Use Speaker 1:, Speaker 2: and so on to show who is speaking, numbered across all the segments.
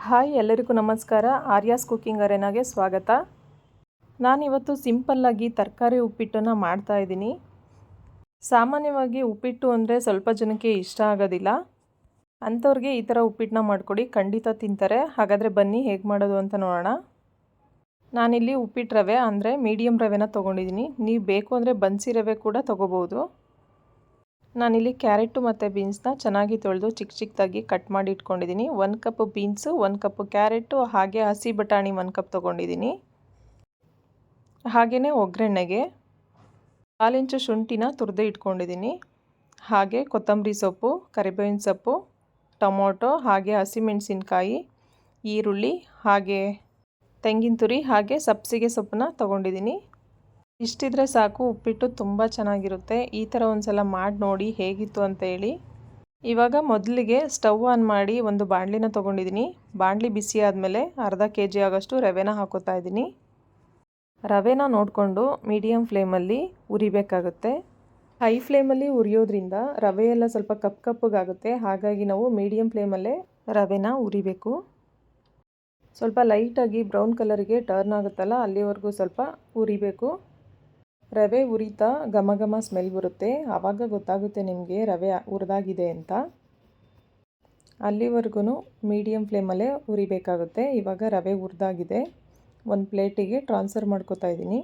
Speaker 1: Hi ಎಲ್ಲರಿಗೂ ನಮಸ್ಕಾರ. Aryas cooking ಅರೇನಾಗೆ ಸ್ವಾಗತ. ನಾನಿವತ್ತು ಸಿಂಪಲ್ಲಾಗಿ ತರಕಾರಿ ಉಪ್ಪಿಟ್ಟನ್ನು ಮಾಡ್ತಾಯಿದ್ದೀನಿ. ಸಾಮಾನ್ಯವಾಗಿ ಉಪ್ಪಿಟ್ಟು ಅಂದರೆ ಸ್ವಲ್ಪ ಜನಕ್ಕೆ ಇಷ್ಟ ಆಗೋದಿಲ್ಲ. ಅಂಥವ್ರಿಗೆ ಈ ಥರ ಉಪ್ಪಿಟ್ಟನ್ನ ಮಾಡಿಕೊಡಿ, ಖಂಡಿತ ತಿಂತಾರೆ. ಹಾಗಾದರೆ ಬನ್ನಿ ಹೇಗೆ ಮಾಡೋದು ಅಂತ ನೋಡೋಣ. ನಾನಿಲ್ಲಿ ಉಪ್ಪಿಟ್ಟು ರವೆ ಅಂದರೆ ಮೀಡಿಯಮ್ ರವೆನ ತೊಗೊಂಡಿದ್ದೀನಿ. ನೀವು ಬೇಕು ಅಂದರೆ ಬನ್ಸಿ ರವೆ ಕೂಡ ತೊಗೋಬೋದು. ನಾನಿಲ್ಲಿ ಕ್ಯಾರೆಟು ಮತ್ತು ಬೀನ್ಸ್ನ ಚೆನ್ನಾಗಿ ತೊಳೆದು ಚಿಕ್ಕ ಚಿಕ್ಕದಾಗಿ ಕಟ್ ಮಾಡಿ ಇಟ್ಕೊಂಡಿದ್ದೀನಿ. 1 ಕಪ್ ಬೀನ್ಸು, 1 ಕಪ್ ಕ್ಯಾರೆಟು, ಹಾಗೆ ಹಸಿ ಬಟಾಣಿ 1 ಕಪ್ ತೊಗೊಂಡಿದ್ದೀನಿ. ಹಾಗೆಯೇ ಒಗ್ಗರಣೆಗೆ 1/4 ಇಂಚು ಶುಂಠಿನ ತುರಿದು ಇಟ್ಕೊಂಡಿದ್ದೀನಿ. ಹಾಗೆ ಕೊತ್ತಂಬರಿ ಸೊಪ್ಪು, ಕರಿಬೇವಿನ ಸೊಪ್ಪು, ಟೊಮೊಟೊ, ಹಾಗೆ ಹಸಿಮೆಣಸಿನ್ಕಾಯಿ, ಈರುಳ್ಳಿ, ಹಾಗೆ ತೆಂಗಿನ ತುರಿ, ಹಾಗೆ ಸಬ್ಬಸಿಗೆ ಸೊಪ್ಪನ್ನ ತೊಗೊಂಡಿದ್ದೀನಿ. ಇಷ್ಟಿದ್ರೆ ಸಾಕು, ಉಪ್ಪಿಟ್ಟು ತುಂಬ ಚೆನ್ನಾಗಿರುತ್ತೆ. ಈ ಥರ ಒಂದು ಸಲ ಮಾಡಿ ನೋಡಿ ಹೇಗಿತ್ತು ಅಂತ ಹೇಳಿ. ಇವಾಗ ಮೊದಲಿಗೆ ಸ್ಟವ್ ಆನ್ ಮಾಡಿ ಒಂದು ಬಾಣಲಿನ ತೊಗೊಂಡಿದ್ದೀನಿ. ಬಾಣಲಿ ಬಿಸಿ ಆದಮೇಲೆ ಅರ್ಧ kg ಆಗೋಷ್ಟು ರವೆನ ಹಾಕೋತಾ ಇದ್ದೀನಿ. ರವೆನ ನೋಡಿಕೊಂಡು ಮೀಡಿಯಮ್ ಫ್ಲೇಮಲ್ಲಿ ಉರಿಬೇಕಾಗುತ್ತೆ. ಹೈ ಫ್ಲೇಮಲ್ಲಿ ಉರಿಯೋದ್ರಿಂದ ರವೆ ಎಲ್ಲ ಸ್ವಲ್ಪ ಕಪ್ಪಗಾಗುತ್ತೆ. ಹಾಗಾಗಿ ನಾವು ಮೀಡಿಯಮ್ ಫ್ಲೇಮಲ್ಲೇ ರವೆನ ಉರಿಬೇಕು. ಸ್ವಲ್ಪ ಲೈಟಾಗಿ ಬ್ರೌನ್ ಕಲರಿಗೆ ಟರ್ನ್ ಆಗುತ್ತಲ್ಲ, ಅಲ್ಲಿವರೆಗೂ ಸ್ವಲ್ಪ ಉರಿಬೇಕು. ರವೆ ಉರಿತಾ ಘಮ ಘಮ ಸ್ಮೆಲ್ ಬರುತ್ತೆ. ಆವಾಗ ಗೊತ್ತಾಗುತ್ತೆ ನಿಮಗೆ ರವೆ ಹುರಿದಾಗಿದೆ ಅಂತ. ಅಲ್ಲಿವರೆಗೂ ಮೀಡಿಯಮ್ ಫ್ಲೇಮಲ್ಲೇ ಉರಿಬೇಕಾಗುತ್ತೆ. ಇವಾಗ ರವೆ ಹುರಿದಾಗಿದೆ. ಒಂದು ಪ್ಲೇಟಿಗೆ ಟ್ರಾನ್ಸ್ಫರ್ ಮಾಡ್ಕೋತಾ ಇದ್ದೀನಿ.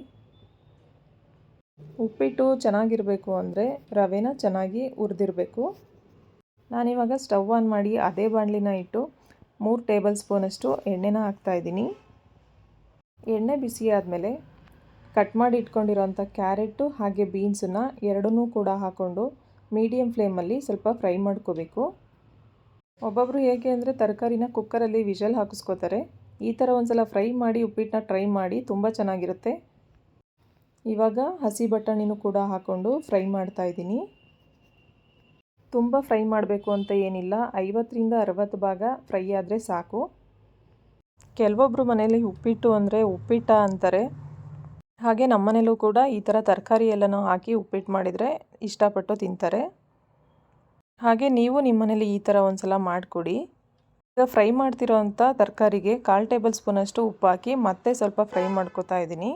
Speaker 1: ಉಪ್ಪಿಟ್ಟು ಚೆನ್ನಾಗಿರಬೇಕು ಅಂದರೆ ರವೆನ ಚೆನ್ನಾಗಿ ಹುರಿದಿರಬೇಕು. ನಾನಿವಾಗ ಸ್ಟವ್ ಆನ್ ಮಾಡಿ ಅದೇ ಬಾಣಲಿನ ಇಟ್ಟು 3 ಟೇಬಲ್ ಸ್ಪೂನಷ್ಟು ಎಣ್ಣೆನ ಹಾಕ್ತಾಯಿದ್ದೀನಿ. ಎಣ್ಣೆ ಬಿಸಿ ಆದಮೇಲೆ ಕಟ್ ಮಾಡಿ ಇಟ್ಕೊಂಡಿರೋಂಥ ಕ್ಯಾರೆಟು ಹಾಗೆ ಬೀನ್ಸನ್ನು ಎರಡನ್ನೂ ಕೂಡ ಹಾಕ್ಕೊಂಡು ಮೀಡಿಯಮ್ ಫ್ಲೇಮಲ್ಲಿ ಸ್ವಲ್ಪ ಫ್ರೈ ಮಾಡ್ಕೋಬೇಕು. ಒಬ್ಬೊಬ್ಬರು ಹೇಗೆ ಅಂದರೆ ತರಕಾರಿನ ಕುಕ್ಕರಲ್ಲಿ ವಿಷಲ್ ಹಾಕಿಸ್ಕೋತಾರೆ. ಈ ಥರ ಒಂದು ಸಲ ಫ್ರೈ ಮಾಡಿ ಉಪ್ಪಿಟ್ಟನ್ನ ಟ್ರೈ ಮಾಡಿ, ತುಂಬ ಚೆನ್ನಾಗಿರುತ್ತೆ. ಇವಾಗ ಹಸಿ ಬಟಾಣಿನೂ ಕೂಡ ಹಾಕ್ಕೊಂಡು ಫ್ರೈ ಮಾಡ್ತಾಯಿದ್ದೀನಿ. ತುಂಬ ಫ್ರೈ ಮಾಡಬೇಕು ಅಂತ ಏನಿಲ್ಲ, 50ರಿಂದ 60 ಭಾಗ ಫ್ರೈ ಆದರೆ ಸಾಕು. ಕೆಲವೊಬ್ಬರು ಮನೇಲಿ ಉಪ್ಪಿಟ್ಟು ಅಂದರೆ ಉಪ್ಪಿಟ್ಟ ಅಂತಾರೆ. ಹಾಗೆ ನಮ್ಮ ಮನೇಲೂ ಕೂಡ ಈ ಥರ ತರಕಾರಿ ಎಲ್ಲನೂ ಹಾಕಿ ಉಪ್ಪಿಟ್ಟು ಮಾಡಿದರೆ ಇಷ್ಟಪಟ್ಟು ತಿಂತಾರೆ. ಹಾಗೆ ನೀವು ನಿಮ್ಮ ಮನೇಲಿ ಈ ಥರ ಒಂದು ಸಲ ಮಾಡಿಕೊಡಿ. ಈಗ ಫ್ರೈ ಮಾಡ್ತಿರೋ ಅಂಥ ತರಕಾರಿಗೆ 1/4 ಟೇಬಲ್ ಸ್ಪೂನಷ್ಟು ಉಪ್ಪು ಹಾಕಿ ಮತ್ತೆ ಸ್ವಲ್ಪ ಫ್ರೈ ಮಾಡ್ಕೋತಾ ಇದ್ದೀನಿ.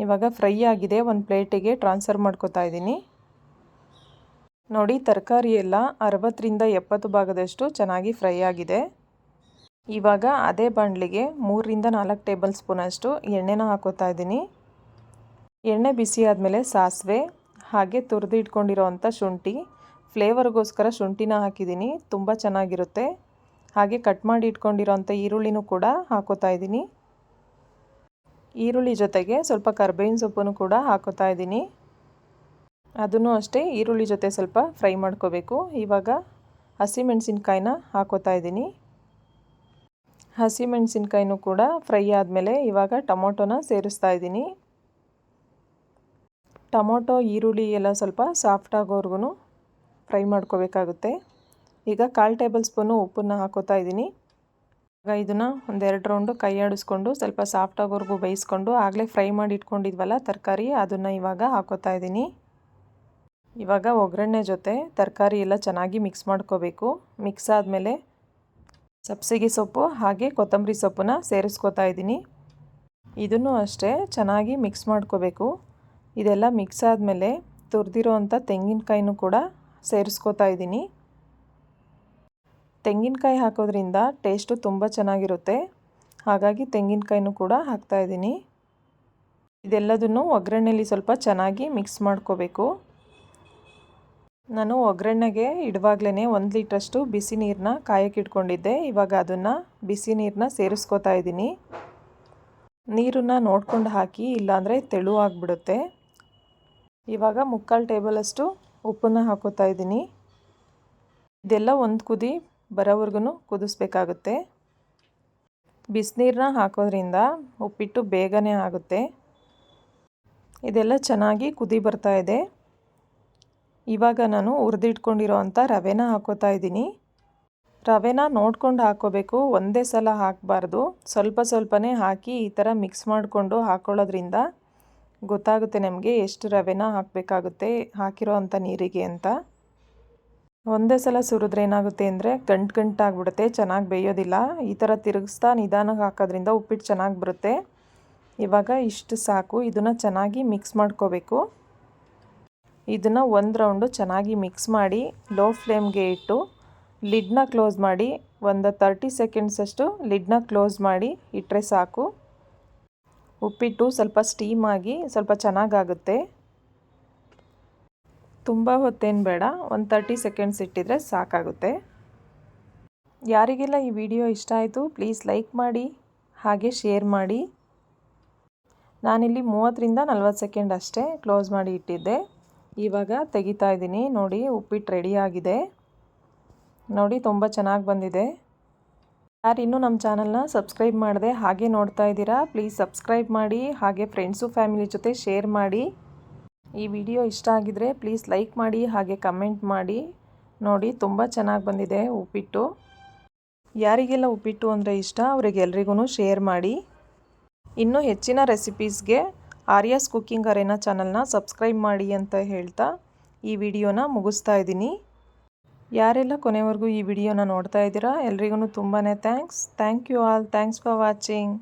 Speaker 1: ಇವಾಗ ಫ್ರೈ ಆಗಿದೆ. ಒಂದು ಪ್ಲೇಟಿಗೆ ಟ್ರಾನ್ಸ್ಫರ್ ಮಾಡ್ಕೋತಾ ಇದ್ದೀನಿ. ನೋಡಿ, ತರಕಾರಿ ಎಲ್ಲ 60ರಿಂದ 70 ಭಾಗದಷ್ಟು ಚೆನ್ನಾಗಿ ಫ್ರೈ ಆಗಿದೆ. ಇವಾಗ ಅದೇ ಬಾಣಲಿಗೆ 3ರಿಂದ 4 ಟೇಬಲ್ ಸ್ಪೂನಷ್ಟು ಎಣ್ಣೆನ ಹಾಕೋತಾ ಇದ್ದೀನಿ. ಎಣ್ಣೆ ಬಿಸಿ ಆದಮೇಲೆ ಸಾಸಿವೆ, ಹಾಗೆ ತುರಿದು ಇಟ್ಕೊಂಡಿರೋವಂಥ ಶುಂಠಿ, ಫ್ಲೇವರ್ಗೋಸ್ಕರ ಶುಂಠಿನ ಹಾಕಿದ್ದೀನಿ, ತುಂಬ ಚೆನ್ನಾಗಿರುತ್ತೆ. ಹಾಗೆ ಕಟ್ ಮಾಡಿ ಇಟ್ಕೊಂಡಿರೋವಂಥ ಈರುಳ್ಳಿನೂ ಕೂಡ ಹಾಕೋತಾ ಇದ್ದೀನಿ. ಈರುಳ್ಳಿ ಜೊತೆಗೆ ಸ್ವಲ್ಪ ಕರಿಬೇವಿನ ಸೊಪ್ಪನ್ನು ಕೂಡ ಹಾಕೋತಾ ಇದ್ದೀನಿ. ಅದನ್ನು ಅಷ್ಟೇ ಈರುಳ್ಳಿ ಜೊತೆ ಸ್ವಲ್ಪ ಫ್ರೈ ಮಾಡ್ಕೋಬೇಕು. ಇವಾಗ ಹಸಿಮೆಣಸಿನ್ಕಾಯಿನ ಹಾಕೋತಾ ಇದ್ದೀನಿ. ಹಸಿಮೆಣಸಿನ್ಕಾಯಿನೂ ಕೂಡ ಫ್ರೈ ಆದಮೇಲೆ ಇವಾಗ ಟೊಮೊಟೊನ ಸೇರಿಸ್ತಾ ಇದ್ದೀನಿ. ಟೊಮೊಟೊ ಈರುಳ್ಳಿ ಎಲ್ಲ ಸ್ವಲ್ಪ ಸಾಫ್ಟ್ ಆಗೋವರೆಗೂ ಫ್ರೈ ಮಾಡ್ಕೋಬೇಕಾಗುತ್ತೆ. ಈಗ 1/4 ಟೇಬಲ್ ಸ್ಪೂನು ಉಪ್ಪನ್ನು ಹಾಕೋತಾ ಇದ್ದೀನಿ. ಈಗ ಇದನ್ನು 1-2 ರೌಂಡು ಕೈ ಆಡಿಸ್ಕೊಂಡು ಸ್ವಲ್ಪ ಸಾಫ್ಟ್ ಆಗೋವರೆಗೂ ಬೇಯಿಸ್ಕೊಂಡು ಆಗಲೇ ಫ್ರೈ ಮಾಡಿ ಇಟ್ಕೊಂಡಿದ್ವಲ್ಲ ತರಕಾರಿ, ಅದನ್ನು ಇವಾಗ ಹಾಕೋತಾ ಇದ್ದೀನಿ. ಇವಾಗ ಒಗ್ಗರಣೆ ಜೊತೆ ತರಕಾರಿ ಎಲ್ಲ ಚೆನ್ನಾಗಿ ಮಿಕ್ಸ್ ಮಾಡ್ಕೋಬೇಕು. ಮಿಕ್ಸ್ ಆದಮೇಲೆ ಸಬ್ಬಸಿಗೆ ಸೊಪ್ಪು ಹಾಗೆ ಕೊತ್ತಂಬರಿ ಸೊಪ್ಪನ್ನ ಸೇರಿಸ್ಕೋತಾ ಇದ್ದೀನಿ. ಇದನ್ನು ಅಷ್ಟೇ ಚೆನ್ನಾಗಿ ಮಿಕ್ಸ್ ಮಾಡ್ಕೋಬೇಕು. ಇದೆಲ್ಲ ಮಿಕ್ಸ್ ಆದಮೇಲೆ ತುರಿದಿರೋ ಅಂಥ ತೆಂಗಿನಕಾಯಿನೂ ಕೂಡ ಸೇರಿಸ್ಕೋತಾ ಇದ್ದೀನಿ. ತೆಂಗಿನಕಾಯಿ ಹಾಕೋದ್ರಿಂದ ಟೇಸ್ಟು ತುಂಬ ಚೆನ್ನಾಗಿರುತ್ತೆ. ಹಾಗಾಗಿ ತೆಂಗಿನಕಾಯಿನೂ ಕೂಡ ಹಾಕ್ತಾಯಿದ್ದೀನಿ. ಇದೆಲ್ಲದನ್ನು ಒಗ್ಗರಣೆಯಲ್ಲಿ ಸ್ವಲ್ಪ ಚೆನ್ನಾಗಿ ಮಿಕ್ಸ್ ಮಾಡ್ಕೋಬೇಕು. ನಾನು ಒಗ್ಗರಣೆಗೆ ಇಡುವಾಗಲೇ 1 ಲೀಟ್ರಷ್ಟು ಬಿಸಿ ನೀರನ್ನ ಕಾಯಕ್ಕೆ ಇಟ್ಕೊಂಡಿದ್ದೆ. ಇವಾಗ ಅದನ್ನು ಬಿಸಿ ನೀರನ್ನ ಸೇರಿಸ್ಕೋತಾ ಇದ್ದೀನಿ. ನೀರನ್ನು ನೋಡ್ಕೊಂಡು ಹಾಕಿ, ಇಲ್ಲಾಂದರೆ ತೆಳು ಆಗಿಬಿಡುತ್ತೆ. ಇವಾಗ 3/4 ಟೇಬಲಷ್ಟು ಉಪ್ಪನ್ನು ಹಾಕೋತಾ ಇದ್ದೀನಿ. ಇದೆಲ್ಲ ಒಂದು ಕುದಿ ಬರೋವರೆಗೂ ಕುದಿಸ್ಬೇಕಾಗುತ್ತೆ. ಬಿಸಿನೀರನ್ನ ಹಾಕೋದ್ರಿಂದ ಉಪ್ಪಿಟ್ಟು ಬೇಗನೆ ಆಗುತ್ತೆ. ಇದೆಲ್ಲ ಚೆನ್ನಾಗಿ ಕುದಿ ಬರ್ತಾ ಇದೆ. ಇವಾಗ ನಾನು ಹುರಿದಿಟ್ಕೊಂಡಿರೋ ಅಂಥ ರವೆನ ಹಾಕೋತಾ ಇದ್ದೀನಿ. ರವೆನ ನೋಡ್ಕೊಂಡು ಹಾಕ್ಕೋಬೇಕು, ಒಂದೇ ಸಲ ಹಾಕಬಾರ್ದು. ಸ್ವಲ್ಪ ಸ್ವಲ್ಪನೇ ಹಾಕಿ ಈ ಥರ ಮಿಕ್ಸ್ ಮಾಡಿಕೊಂಡು ಹಾಕ್ಕೊಳ್ಳೋದ್ರಿಂದ ಗೊತ್ತಾಗುತ್ತೆ ನಮಗೆ ಎಷ್ಟು ರವೆನ ಹಾಕಬೇಕಾಗುತ್ತೆ ಹಾಕಿರೋ ಅಂಥ ನೀರಿಗೆ ಅಂತ. ಒಂದೇ ಸಲ ಸುರಿದ್ರೆ ಏನಾಗುತ್ತೆ ಅಂದರೆ ಗಂಟಾಗ್ಬಿಡುತ್ತೆ, ಚೆನ್ನಾಗಿ ಬೇಯೋದಿಲ್ಲ. ಈ ಥರ ತಿರುಗಿಸ್ತಾ ನಿಧಾನಕ್ಕೆ ಹಾಕೋದ್ರಿಂದ ಉಪ್ಪಿಟ್ಟು ಚೆನ್ನಾಗಿ ಬರುತ್ತೆ. ಇವಾಗ ಇಷ್ಟು ಸಾಕು. ಇದನ್ನು ಚೆನ್ನಾಗಿ ಮಿಕ್ಸ್ ಮಾಡ್ಕೋಬೇಕು. ಇದನ್ನು ಒಂದು ರೌಂಡು ಚೆನ್ನಾಗಿ ಮಿಕ್ಸ್ ಮಾಡಿ ಲೋ ಫ್ಲೇಮ್ಗೆ ಇಟ್ಟು ಲಿಡ್ನ ಕ್ಲೋಸ್ ಮಾಡಿ ಒಂದು 30 ಸೆಕೆಂಡ್ಸಷ್ಟು ಲಿಡ್ನ ಕ್ಲೋಸ್ ಮಾಡಿ ಇಟ್ಟರೆ ಸಾಕು. ಉಪ್ಪಿಟ್ಟು ಸ್ವಲ್ಪ ಸ್ಟೀಮ್ ಆಗಿ ಸ್ವಲ್ಪ ಚೆನ್ನಾಗಾಗುತ್ತೆ. ತುಂಬ ಹೊತ್ತೇನು ಬೇಡ, ಒಂದು 30 ಸೆಕೆಂಡ್ಸ್ ಇಟ್ಟಿದ್ರೆ ಸಾಕಾಗುತ್ತೆ. ಯಾರಿಗೆಲ್ಲ ಈ ವಿಡಿಯೋ ಇಷ್ಟ ಆಯಿತು ಪ್ಲೀಸ್ ಲೈಕ್ ಮಾಡಿ, ಹಾಗೆ ಶೇರ್ ಮಾಡಿ. ನಾನಿಲ್ಲಿ 30ರಿಂದ 40 ಸೆಕೆಂಡ್ ಅಷ್ಟೇ ಕ್ಲೋಸ್ ಮಾಡಿ ಇಟ್ಟಿದ್ದೆ. ಇವಾಗ ತೆಗಿತಾ ಇದ್ದೀನಿ. ನೋಡಿ ಉಪ್ಪಿಟ್ಟು ರೆಡಿಯಾಗಿದೆ. ನೋಡಿ ತುಂಬ ಚೆನ್ನಾಗಿ ಬಂದಿದೆ. ಯಾರು ಇನ್ನೂ ನಮ್ಮ ಚಾನಲ್ನ ಸಬ್ಸ್ಕ್ರೈಬ್ ಮಾಡಿದೆ ಹಾಗೆ ನೋಡ್ತಾ ಇದ್ದೀರಾ ಪ್ಲೀಸ್ ಸಬ್ಸ್ಕ್ರೈಬ್ ಮಾಡಿ, ಹಾಗೆ ಫ್ರೆಂಡ್ಸು ಫ್ಯಾಮಿಲಿ ಜೊತೆ ಶೇರ್ ಮಾಡಿ. ಈ ವಿಡಿಯೋ ಇಷ್ಟ ಆಗಿದರೆ ಪ್ಲೀಸ್ ಲೈಕ್ ಮಾಡಿ, ಹಾಗೆ ಕಮೆಂಟ್ ಮಾಡಿ. ನೋಡಿ ತುಂಬ ಚೆನ್ನಾಗಿ ಬಂದಿದೆ ಉಪ್ಪಿಟ್ಟು. ಯಾರಿಗೆಲ್ಲ ಉಪ್ಪಿಟ್ಟು ಅಂದರೆ ಇಷ್ಟ ಅವರಿಗೆಲ್ರಿಗೂ ಶೇರ್ ಮಾಡಿ. ಇನ್ನೂ ಹೆಚ್ಚಿನ ರೆಸಿಪೀಸ್ಗೆ ಆರ್ಯಾಸ್ ಕುಕ್ಕಿಂಗ್ ಅರೇನಾ ಚಾನಲ್ನ ಸಬ್ಸ್ಕ್ರೈಬ್ ಮಾಡಿ ಅಂತ ಹೇಳ್ತಾ ಈ ವಿಡಿಯೋನ ಮುಗಿಸ್ತಾ ಇದ್ದೀನಿ. ಯಾರೆಲ್ಲ ಕೊನೆವರೆಗೂ ಈ ವಿಡಿಯೋನ ನೋಡ್ತಾ ಇದ್ದೀರಾ ಎಲ್ರಿಗೂ ತುಂಬಾ thanks. Thank you all. Thanks for watching.